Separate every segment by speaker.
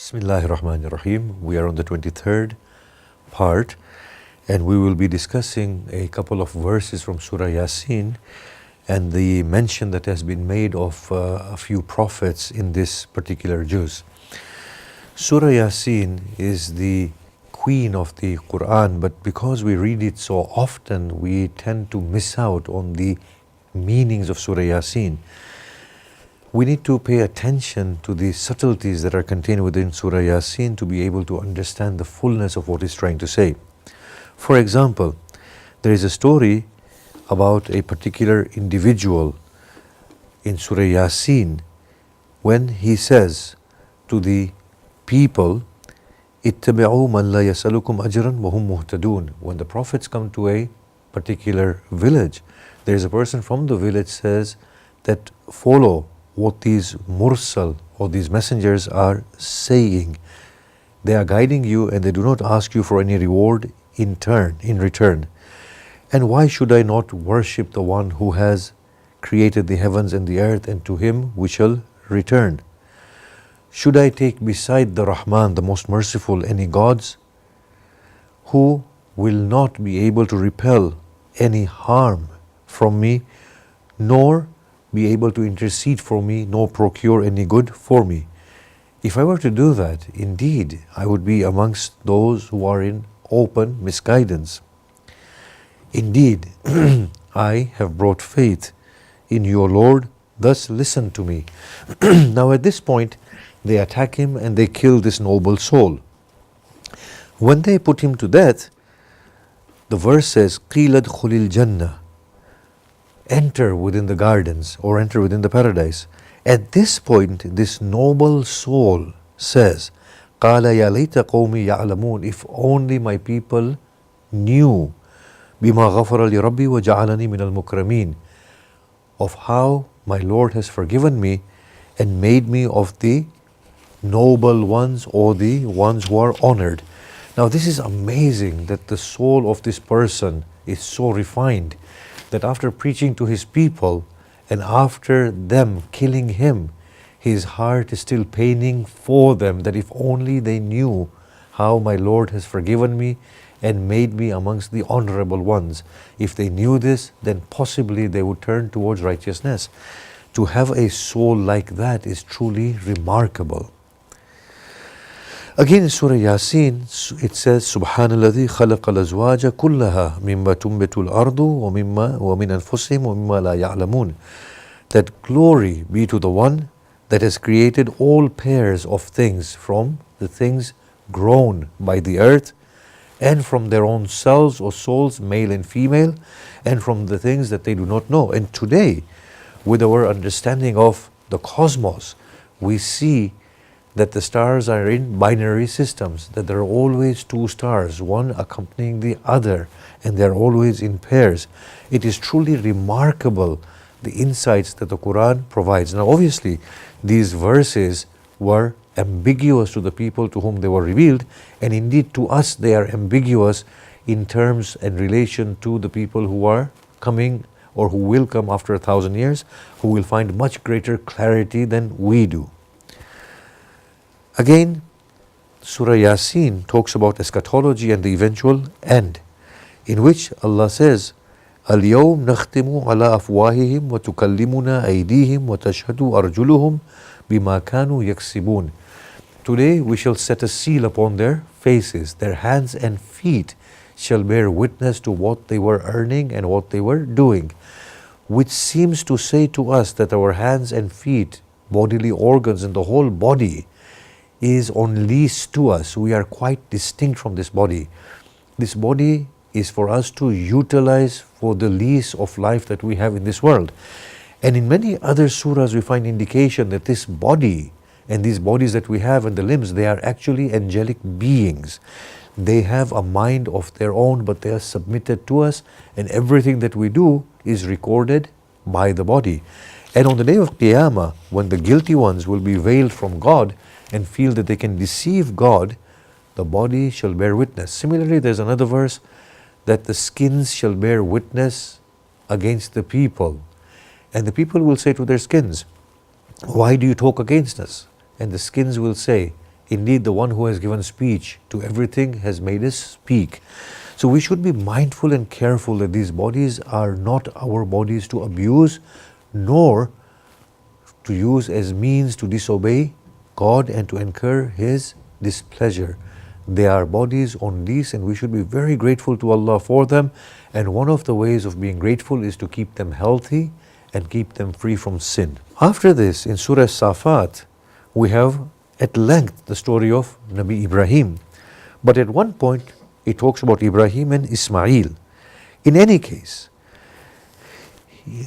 Speaker 1: Bismillahir Rahmanir Rahim. We are on the 23rd part and we will be discussing a couple of verses from Surah Yasin and the mention that has been made of a few prophets in this particular juz. Surah Yasin is the queen of the Quran, but because we read it so often, we tend to miss out on the meanings of Surah Yasin. We need to pay attention to the subtleties that are contained within Surah Yasin to be able to understand the fullness of what it's trying to say. For example, there is a story about a particular individual in Surah Yasin when he says to the people, اتبعوا من لا يسألكم أجرا وهم مهتدون. When the prophets come to a particular village, there is a person from the village says that follow what these mursal or these messengers are saying. They are guiding you and they do not ask you for any reward in return. And why should I not worship the one who has created the heavens and the earth, and to him we shall return? Should I take beside the Rahman, the most merciful, any gods who will not be able to repel any harm from me, nor be able to intercede for me, nor procure any good for me? If I were to do that, indeed, I would be amongst those who are in open misguidance. Indeed, I have brought faith in your Lord, thus listen to me. Now at this point, they attack him and they kill this noble soul. When they put him to death, the verse says, قِيلَ ادْخُلِ الْجَنَّةِ, enter within the gardens or enter within the paradise. At this point, this noble soul says, قَالَ يَا لَيْتَ قَوْمِي يَعْلَمُونَ, if only my people knew, بِمَا غَفَرَ لِرَبِّي وَجَعَلَنِي مِنَ الْمُكْرَمِينَ, of how my Lord has forgiven me and made me of the noble ones, or the ones who are honored. Now this is amazing that the soul of this person is so refined that after preaching to his people and after them killing him, his heart is still paining for them, that if only they knew how my Lord has forgiven me and made me amongst the honorable ones. If they knew this, then possibly they would turn towards righteousness. To have a soul like that is truly remarkable. Again in Surah Yasin, it says, سبحان الذي خلق الأزواج كلها مما تنبت الأرض ومن أنفسهم ومما لا يعلمون. That glory be to the one that has created all pairs of things, from the things grown by the earth, and from their own selves or souls, male and female, and from the things that they do not know. And today, with our understanding of the cosmos, we see that the stars are in binary systems, that there are always two stars, one accompanying the other, and they are always in pairs. It is truly remarkable, the insights that the Quran provides. Now obviously, these verses were ambiguous to the people to whom they were revealed, and indeed to us they are ambiguous in terms and relation to the people who are coming or who will come after 1,000 years, who will find much greater clarity than we do. Again, Surah Yasin talks about eschatology and the eventual end, in which Allah says, اليوم نختم على أفواههم وتكلمنا أيديهم وتشهد أرجلهم بما كانوا يكسبون. Today we shall set a seal upon their faces, their hands and feet shall bear witness to what they were earning and what they were doing, which seems to say to us that our hands and feet, bodily organs and the whole body is on lease to us. We are quite distinct from this body. This body is for us to utilize for the lease of life that we have in this world. And in many other surahs we find indication that this body and these bodies that we have and the limbs, they are actually angelic beings. They have a mind of their own, but they are submitted to us, and everything that we do is recorded by the body. And on the day of Qiyamah, when the guilty ones will be veiled from God and feel that they can deceive God, the body shall bear witness. Similarly, there's another verse that the skins shall bear witness against the people. And the people will say to their skins, why do you talk against us? And the skins will say, Indeed, the one who has given speech to everything has made us speak. So we should be mindful and careful that these bodies are not our bodies to abuse, nor to use as means to disobey God and to incur His displeasure. They are bodies on lease, and we should be very grateful to Allah for them. And one of the ways of being grateful is to keep them healthy and keep them free from sin. After this, in Surah Safat, we have at length the story of Nabi Ibrahim. But at one point, it talks about Ibrahim and Ismail. In any case,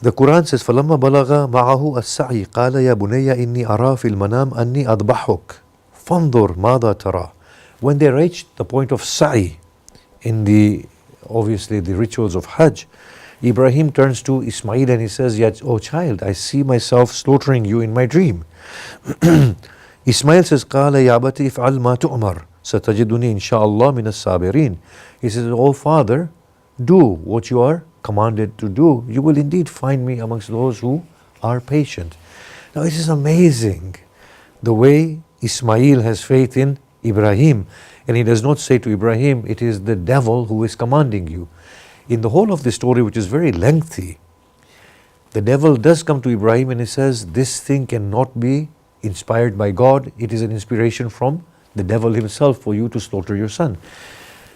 Speaker 1: the Quran says, فَلَمَّا بَلَغَ مَعَهُ السَّعْيِ قَالَ يَا بُنَيَّ إِنِّي أَرَى فِي الْمَنَامِ أَنِّي أَذْبَحُكَ فَانظُرْ مَاذَا تَرَى. When they reached the point of sa'i, in the obviously the rituals of Hajj, Ibrahim turns to Ismail and he says, "Yet, oh child, I see myself slaughtering you in my dream." Ismail says, قَالَ يَا أَبَتِ افْعَلْ مَا تُؤْمَرْ سَتَجِدُنِي إِنْ شَاءَ اللَّهِ مِنَ الصَّابِرِينَ. He says, "Oh father, do what you are commanded to do. You will indeed find me amongst those who are patient." Now it is amazing the way Ismail has faith in Ibrahim, and he does not say to Ibrahim, "It is the devil who is commanding you." In the whole of the story, which is very lengthy, the devil does come to Ibrahim and he says, "This thing cannot be inspired by God. It is an inspiration from the devil himself for you to slaughter your son."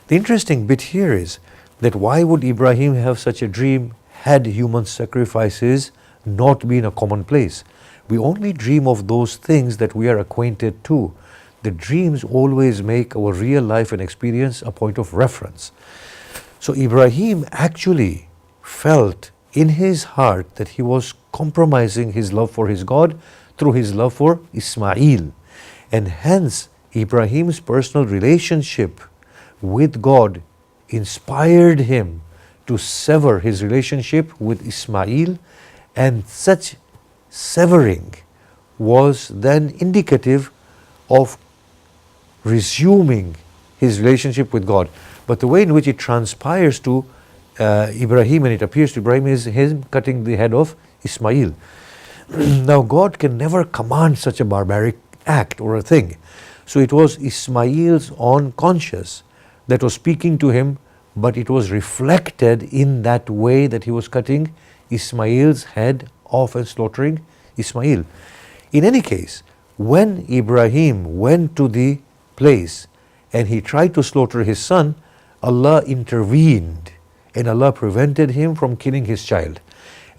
Speaker 1: The interesting bit here is that why would Ibrahim have such a dream had human sacrifices not been a commonplace? We only dream of those things that we are acquainted to. The dreams always make our real life and experience a point of reference. So Ibrahim actually felt in his heart that he was compromising his love for his God through his love for Ismail. And hence Ibrahim's personal relationship with God inspired him to sever his relationship with Ismail, and such severing was then indicative of resuming his relationship with God. But the way in which it transpires to Ibrahim and it appears to Ibrahim is him cutting the head of Ismail. Now God can never command such a barbaric act or a thing. So it was Ismail's own conscience that was speaking to him, but it was reflected in that way that he was cutting Ismail's head off and slaughtering Ismail. In any case, when Ibrahim went to the place and he tried to slaughter his son, Allah intervened and Allah prevented him from killing his child.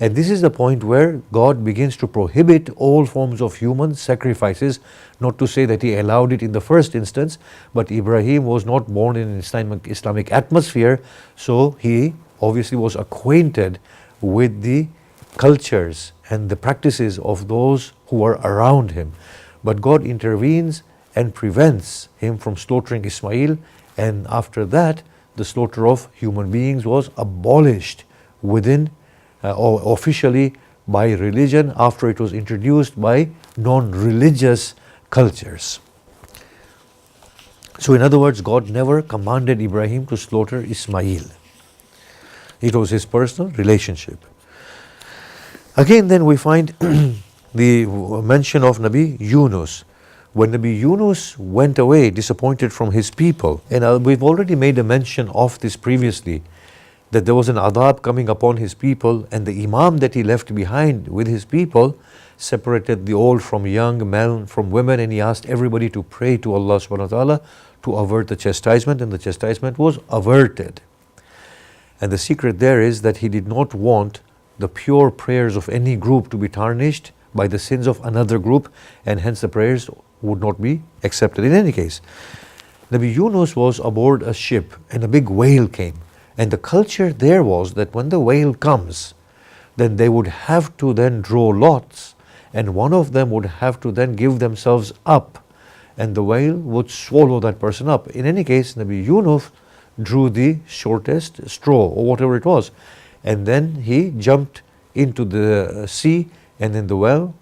Speaker 1: And this is the point where God begins to prohibit all forms of human sacrifices, not to say that He allowed it in the first instance, but Ibrahim was not born in an Islamic atmosphere, so he obviously was acquainted with the cultures and the practices of those who were around him. But God intervenes and prevents him from slaughtering Ismail, and after that, the slaughter of human beings was abolished within or officially by religion after it was introduced by non-religious cultures. So in other words, God never commanded Ibrahim to slaughter Ismail. It was his personal relationship. Again then we find the mention of Nabi Yunus. When Nabi Yunus went away disappointed from his people, and we've already made a mention of this previously, that there was an adab coming upon his people, and the imam that he left behind with his people separated the old from young, men from women, and he asked everybody to pray to Allah subhanahu wa ta'ala to avert the chastisement, and the chastisement was averted. And the secret there is that he did not want the pure prayers of any group to be tarnished by the sins of another group, and hence the prayers would not be accepted. In any case, Nabi Yunus was aboard a ship and a big whale came. And the culture there was that when the whale comes, then they would have to then draw lots, and one of them would have to then give themselves up, and the whale would swallow that person up. In any case, Nabi Yunus drew the shortest straw or whatever it was, and then he jumped into the sea, and then the whale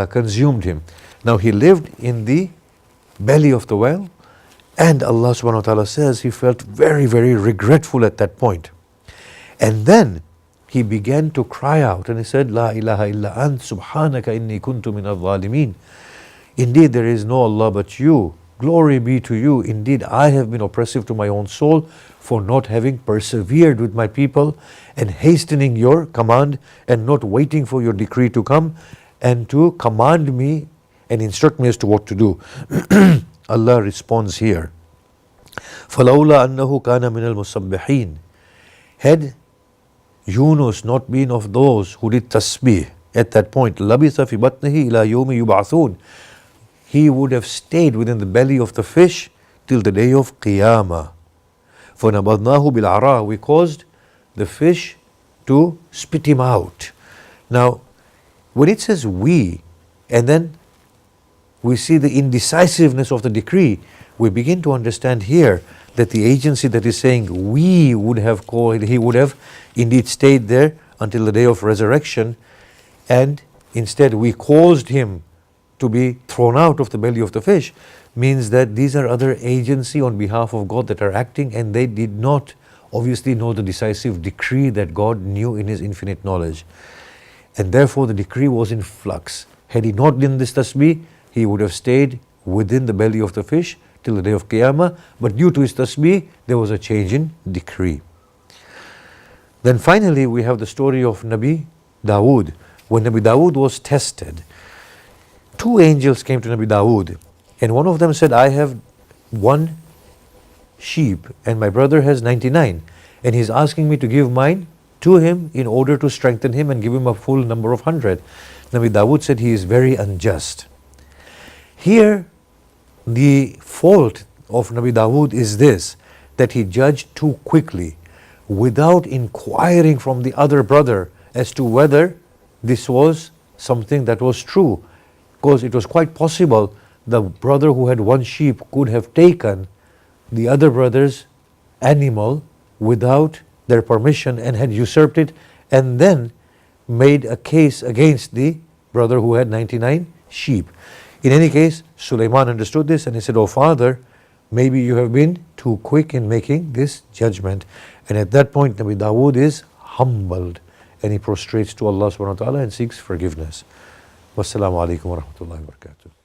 Speaker 1: consumed him. Now he lived in the belly of the whale, and Allah subhanahu wa ta'ala says he felt very, very regretful at that point. And then he began to cry out and he said, "La ilaha illa ant subhanaka inni kuntu min al-zalimin." Indeed, there is no Allah but you. Glory be to you. Indeed, I have been oppressive to my own soul for not having persevered with my people and hastening your command and not waiting for your decree to come and to command me and instruct me as to what to do. Allah responds here, فَلَوْلَا أَنَّهُ كَانَ مِنَ الْمُسَبِّحِينَ. Had Yunus not been of those who did tasbih at that point, لَبِثَ فِي بَطْنِهِ إِلَى يَوْمِ يُبْعَثُونَ, he would have stayed within the belly of the fish till the day of Qiyamah. فَنَبَذْنَاهُ بِالْعَرَاءِ, we caused the fish to spit him out. Now, when it says we, and then we see the indecisiveness of the decree, we begin to understand here that the agency that is saying we would have called, he would have indeed stayed there until the day of resurrection, and instead we caused him to be thrown out of the belly of the fish, means that these are other agency on behalf of God that are acting, and they did not obviously know the decisive decree that God knew in His infinite knowledge. And therefore the decree was in flux. Had he not done this tasbih, he would have stayed within the belly of the fish till the day of Qiyamah, but due to his tasbih, there was a change in decree. Then finally we have the story of Nabi Dawood. When Nabi Dawood was tested, two angels came to Nabi Dawood, and one of them said, I have one sheep and my brother has 99, and he's asking me to give mine to him in order to strengthen him and give him a full number of 100. Nabi Dawood said he is very unjust. Here the fault of Nabi Dawood is this, that he judged too quickly without inquiring from the other brother as to whether this was something that was true, because it was quite possible the brother who had one sheep could have taken the other brother's animal without their permission and had usurped it, and then made a case against the brother who had 99 sheep. In any case, Sulaiman understood this and he said, "Oh father, maybe you have been too quick in making this judgment." And at that point Nabi Dawood is humbled and he prostrates to Allah subhanahu wa ta'ala and seeks forgiveness. Wassalamu alaikum wa rahmatullahi wa barakatuh.